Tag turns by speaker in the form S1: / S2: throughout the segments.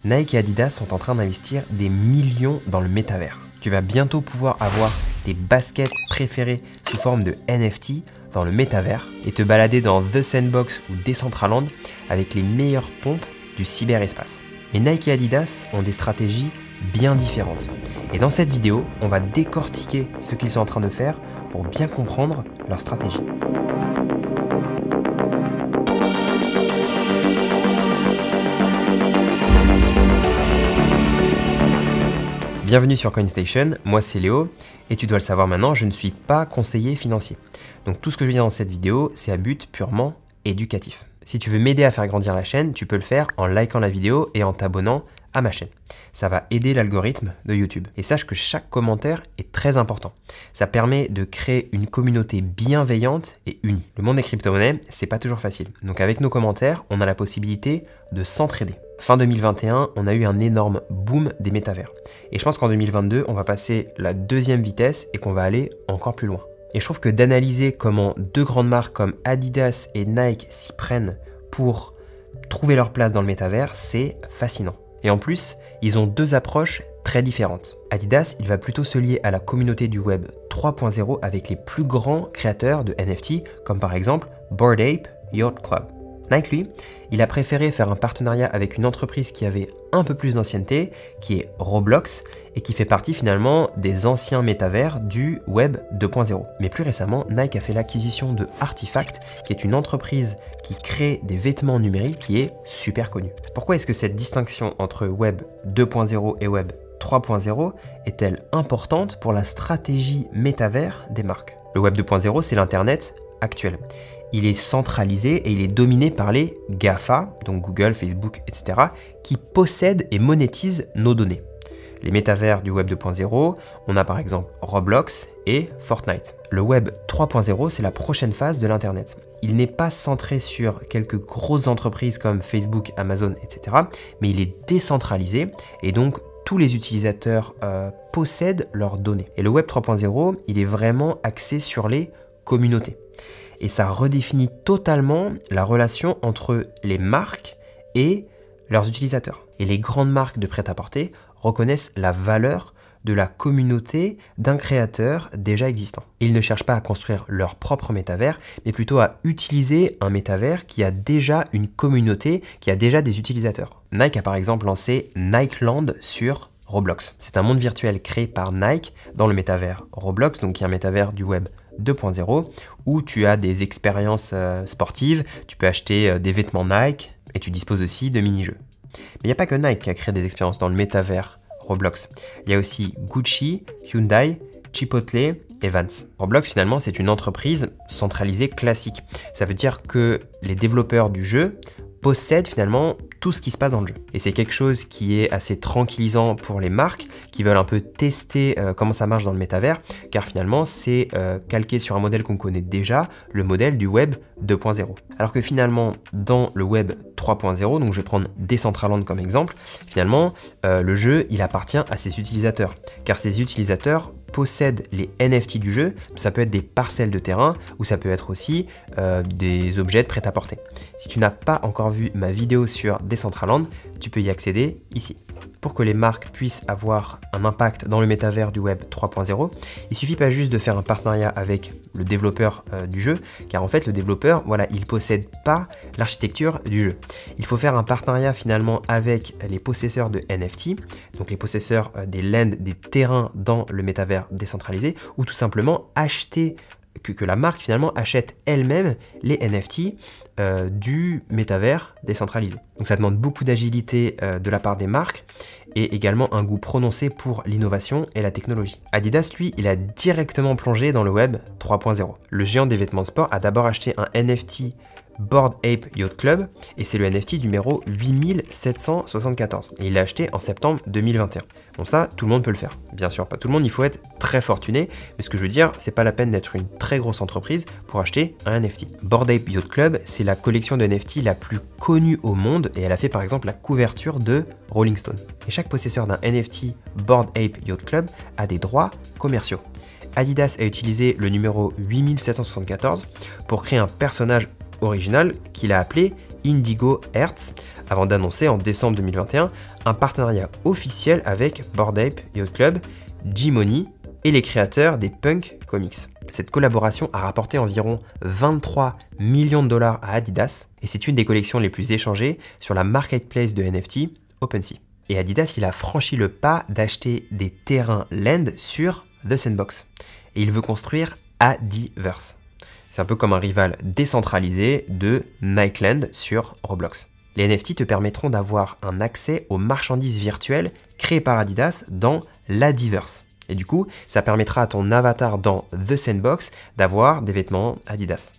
S1: Nike et Adidas sont en train d'investir des millions dans le métavers. Tu vas bientôt pouvoir avoir tes baskets préférées sous forme de NFT dans le métavers et te balader dans The Sandbox ou Decentraland avec les meilleures pompes du cyberespace. Mais Nike et Adidas ont des stratégies bien différentes. Et dans cette vidéo, on va décortiquer ce qu'ils sont en train de faire pour bien comprendre leur stratégie. Bienvenue sur CoinStation, moi c'est Léo, et tu dois le savoir maintenant, je ne suis pas conseiller financier. Donc tout ce que je vais dire dans cette vidéo, c'est à but purement éducatif. Si tu veux m'aider à faire grandir la chaîne, tu peux le faire en likant la vidéo et en t'abonnant à ma chaîne. Ça va aider l'algorithme de YouTube. Et sache que chaque commentaire est très important. Ça permet de créer une communauté bienveillante et unie. Le monde des crypto-monnaies, c'est pas toujours facile. Donc avec nos commentaires, on a la possibilité de s'entraider. Fin 2021, on a eu un énorme boom des métavers. Et je pense qu'en 2022, on va passer la deuxième vitesse et qu'on va aller encore plus loin. Et je trouve que d'analyser comment deux grandes marques comme Adidas et Nike s'y prennent pour trouver leur place dans le métavers, c'est fascinant. Et en plus, ils ont deux approches très différentes. Adidas, il va plutôt se lier à la communauté du web 3.0 avec les plus grands créateurs de NFT, comme par exemple Bored Ape Yacht Club. Nike, lui, il a préféré faire un partenariat avec une entreprise qui avait un peu plus d'ancienneté, qui est Roblox, et qui fait partie finalement des anciens métavers du Web 2.0. Mais plus récemment, Nike a fait l'acquisition de Artifact, qui est une entreprise qui crée des vêtements numériques qui est super connue. Pourquoi est-ce que cette distinction entre Web 2.0 et Web 3.0 est-elle importante pour la stratégie métavers des marques? Le Web 2.0, c'est l'Internet actuel. Il est centralisé et il est dominé par les GAFA, donc Google, Facebook, etc., qui possèdent et monétisent nos données. Les métavers du Web 2.0, on a par exemple Roblox et Fortnite. Le Web 3.0, c'est la prochaine phase de l'Internet. Il n'est pas centré sur quelques grosses entreprises comme Facebook, Amazon, etc., mais il est décentralisé et donc tous les utilisateurs possèdent leurs données. Et le Web 3.0, il est vraiment axé sur les communautés. Et ça redéfinit totalement la relation entre les marques et leurs utilisateurs. Et les grandes marques de prêt-à-porter reconnaissent la valeur de la communauté d'un créateur déjà existant. Ils ne cherchent pas à construire leur propre métavers, mais plutôt à utiliser un métavers qui a déjà une communauté, qui a déjà des utilisateurs. Nike a par exemple lancé Nikeland sur Roblox. C'est un monde virtuel créé par Nike dans le métavers Roblox, donc qui est un métavers du web 2.0 où tu as des expériences sportives, tu peux acheter des vêtements Nike et tu disposes aussi de mini-jeux. Mais il n'y a pas que Nike qui a créé des expériences dans le métavers Roblox. Il y a aussi Gucci, Hyundai, Chipotle et Vans. Roblox finalement c'est une entreprise centralisée classique. Ça veut dire que les développeurs du jeu possèdent finalement tout ce qui se passe dans le jeu. Et c'est quelque chose qui est assez tranquillisant pour les marques qui veulent un peu tester comment ça marche dans le métavers, car finalement c'est calqué sur un modèle qu'on connaît déjà, le modèle du web 2.0. Alors que finalement dans le web 3.0, donc je vais prendre Decentraland comme exemple, finalement le jeu il appartient à ses utilisateurs, car ces utilisateurs possèdent les NFT du jeu. Ça peut être des parcelles de terrain ou ça peut être aussi des objets de prêt-à-porter. Si tu n'as pas encore vu ma vidéo sur Decentraland, tu peux y accéder ici. Pour que les marques puissent avoir un impact dans le métavers du web 3.0, il suffit pas juste de faire un partenariat avec le développeur du jeu, car en fait le développeur, voilà, il possède pas l'architecture du jeu. Il faut faire un partenariat finalement avec les possesseurs de NFT, donc les possesseurs des lands, des terrains dans le métavers décentralisé, ou tout simplement acheter que la marque finalement achète elle-même les NFT du métavers décentralisé. Donc ça demande beaucoup d'agilité de la part des marques et également un goût prononcé pour l'innovation et la technologie. Adidas, lui, il a directement plongé dans le web 3.0. Le géant des vêtements de sport a d'abord acheté un NFT Bored Ape Yacht Club et c'est le NFT numéro 8774 et il l'a acheté en septembre 2021. Bon ça, tout le monde peut le faire. Bien sûr, pas tout le monde, il faut être très fortuné, mais ce que je veux dire, c'est pas la peine d'être une très grosse entreprise pour acheter un NFT. Bored Ape Yacht Club, c'est la collection de NFT la plus connue au monde et elle a fait par exemple la couverture de Rolling Stone. Et chaque possesseur d'un NFT Bored Ape Yacht Club a des droits commerciaux. Adidas a utilisé le numéro 8774 pour créer un personnage original qu'il a appelé Indigo Hertz, avant d'annoncer en décembre 2021 un partenariat officiel avec Bored Ape Yacht Club, G-Money et les créateurs des Punk Comics. Cette collaboration a rapporté environ 23 millions de dollars à Adidas et c'est une des collections les plus échangées sur la marketplace de NFT OpenSea. Et Adidas, il a franchi le pas d'acheter des terrains land sur The Sandbox. Et il veut construire Adiverse. C'est un peu comme un rival décentralisé de Nikeland sur Roblox. Les NFT te permettront d'avoir un accès aux marchandises virtuelles créées par Adidas dans l'Adiverse. Et du coup, ça permettra à ton avatar dans The Sandbox d'avoir des vêtements Adidas.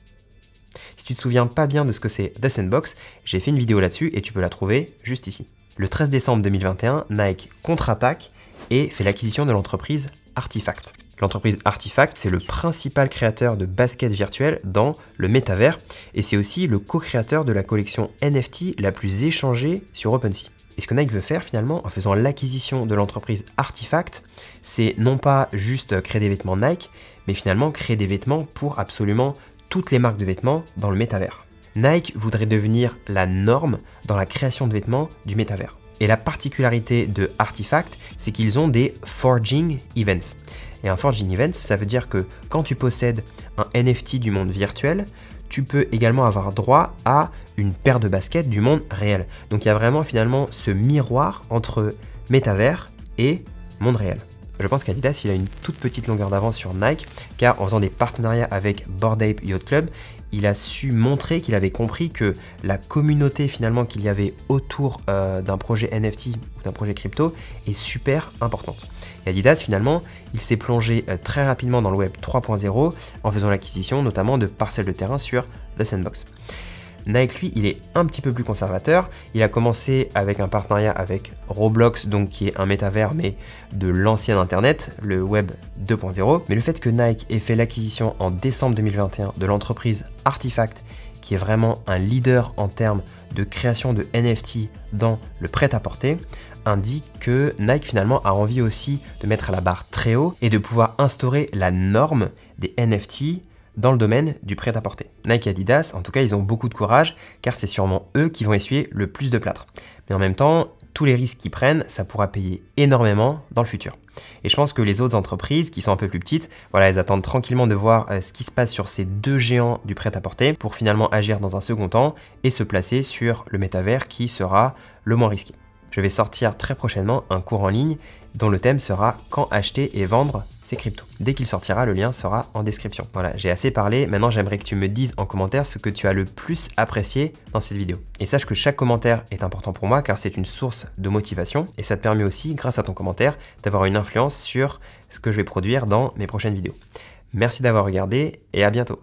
S1: Si tu te souviens pas bien de ce que c'est The Sandbox, j'ai fait une vidéo là-dessus et tu peux la trouver juste ici. Le 13 décembre 2021, Nike contre-attaque et fait l'acquisition de l'entreprise Artifact. L'entreprise Artifact, c'est le principal créateur de baskets virtuelles dans le métavers et c'est aussi le co-créateur de la collection NFT la plus échangée sur OpenSea. Et ce que Nike veut faire finalement en faisant l'acquisition de l'entreprise Artifact, c'est non pas juste créer des vêtements Nike, mais finalement créer des vêtements pour absolument toutes les marques de vêtements dans le métavers. Nike voudrait devenir la norme dans la création de vêtements du métavers. Et la particularité de Artifact, c'est qu'ils ont des forging events. Et un forging event, ça veut dire que quand tu possèdes un NFT du monde virtuel, tu peux également avoir droit à une paire de baskets du monde réel. Donc il y a vraiment finalement ce miroir entre métavers et monde réel. Je pense qu'Adidas, il a une toute petite longueur d'avance sur Nike, car en faisant des partenariats avec Bored Ape Yacht Club, il a su montrer qu'il avait compris que la communauté finalement qu'il y avait autour d'un projet NFT ou d'un projet crypto est super importante. Et Adidas finalement, il s'est plongé très rapidement dans le web 3.0 en faisant l'acquisition notamment de parcelles de terrain sur The Sandbox. Nike, lui, il est un petit peu plus conservateur. Il a commencé avec un partenariat avec Roblox, donc qui est un métavers, mais de l'ancien Internet, le Web 2.0. Mais le fait que Nike ait fait l'acquisition en décembre 2021 de l'entreprise Artifact, qui est vraiment un leader en termes de création de NFT dans le prêt-à-porter, indique que Nike finalement a envie aussi de mettre la barre très haut et de pouvoir instaurer la norme des NFT dans le domaine du prêt-à-porter. Nike et Adidas, en tout cas, ils ont beaucoup de courage, car c'est sûrement eux qui vont essuyer le plus de plâtre. Mais en même temps, tous les risques qu'ils prennent, ça pourra payer énormément dans le futur. Et je pense que les autres entreprises, qui sont un peu plus petites, voilà, elles attendent tranquillement de voir ce qui se passe sur ces deux géants du prêt-à-porter pour finalement agir dans un second temps et se placer sur le métavers qui sera le moins risqué. Je vais sortir très prochainement un cours en ligne dont le thème sera « Quand acheter et vendre ses cryptos ». Dès qu'il sortira, le lien sera en description. Voilà, j'ai assez parlé, maintenant j'aimerais que tu me dises en commentaire ce que tu as le plus apprécié dans cette vidéo. Et sache que chaque commentaire est important pour moi car c'est une source de motivation et ça te permet aussi, grâce à ton commentaire, d'avoir une influence sur ce que je vais produire dans mes prochaines vidéos. Merci d'avoir regardé et à bientôt.